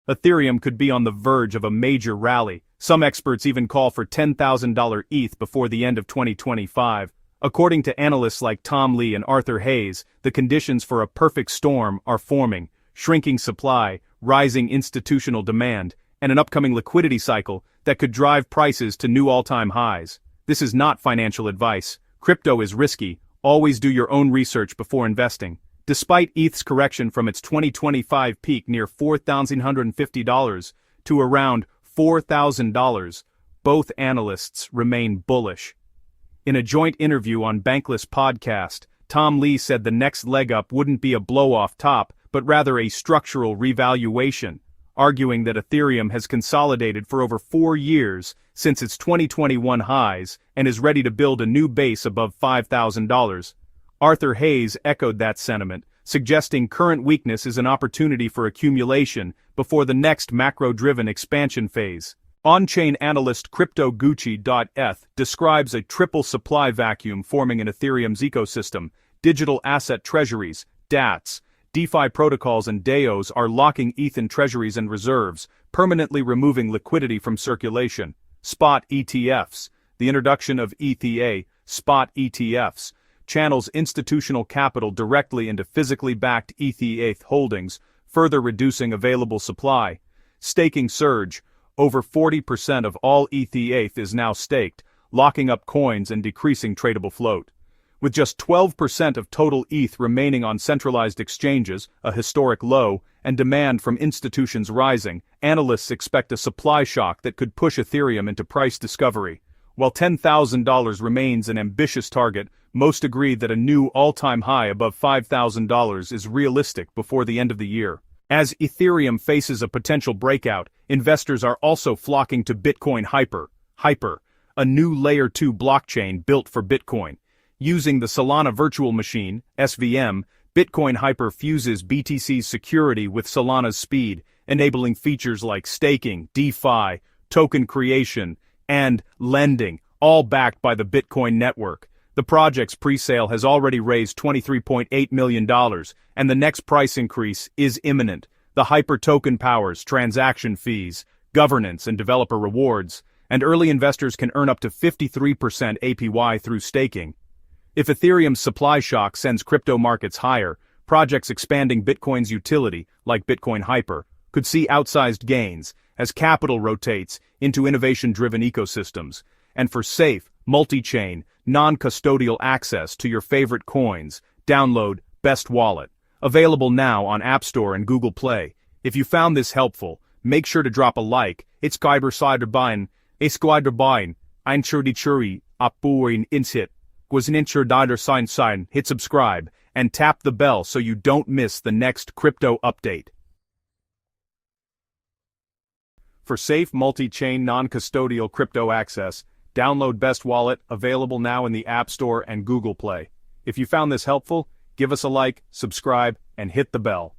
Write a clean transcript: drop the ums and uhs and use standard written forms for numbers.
Ethereum could be on the verge of a major rally. Some experts even call for $10,000 ETH before the end of 2025. According to analysts like Tom Lee and Arthur Hayes, the conditions for a perfect storm are forming: shrinking supply, rising institutional demand, and an upcoming liquidity cycle that could drive prices to new all-time highs. This is not financial advice. Crypto is risky. Always do your own research before investing. Despite ETH's correction from its 2025 peak near $4,150 to around $4,000, both analysts remain bullish. In a joint interview on Bankless podcast, Tom Lee said the next leg up wouldn't be a blow-off top, but rather a structural revaluation, arguing that Ethereum has consolidated for over 4 years since its 2021 highs and is ready to build a new base above $5,000. Arthur Hayes echoed that sentiment, suggesting current weakness is an opportunity for accumulation before the next macro-driven expansion phase. On-chain analyst CryptoGucci.eth describes a triple supply vacuum forming in Ethereum's ecosystem. Digital asset treasuries, DATs, DeFi protocols and DAOs are locking ETH in treasuries and reserves, permanently removing liquidity from circulation. Spot ETFs. The introduction of ETH, spot ETFs, channels institutional capital directly into physically backed ETH holdings, further reducing available supply. Staking surge. Over 40% of all ETH is now staked, locking up coins and decreasing tradable float. With just 12% of total ETH remaining on centralized exchanges, a historic low, and demand from institutions rising, analysts expect a supply shock that could push Ethereum into price discovery. While $10,000 remains an ambitious target, most agree that a new all-time high above $5,000 is realistic before the end of the year. As Ethereum faces a potential breakout, investors are also flocking to Bitcoin Hyper, a new Layer 2 blockchain built for Bitcoin. Using the Solana virtual machine, SVM, Bitcoin Hyper fuses BTC's security with Solana's speed, enabling features like staking, DeFi, token creation, and lending, all backed by the Bitcoin network. The project's presale has already raised $23.8 million, and the next price increase is imminent. The Hyper token powers transaction fees, governance and developer rewards, and early investors can earn up to 53% APY through staking. If Ethereum's supply shock sends crypto markets higher, projects expanding Bitcoin's utility, like Bitcoin Hyper, could see outsized gains as capital rotates into innovation-driven ecosystems. And for safe, multi-chain, non-custodial access to your favorite coins, download Best Wallet. Available now on App Store and Google Play. If you found this helpful, make sure to drop a like. It's Skybersiderbine, Einchurdichuri, Apuin Insit, Sign, hit subscribe, and tap the bell so you don't miss the next crypto update. For safe multi-chain non-custodial crypto access, download Best Wallet, available now in the App Store and Google Play. If you found this helpful, give us a like, subscribe, and hit the bell.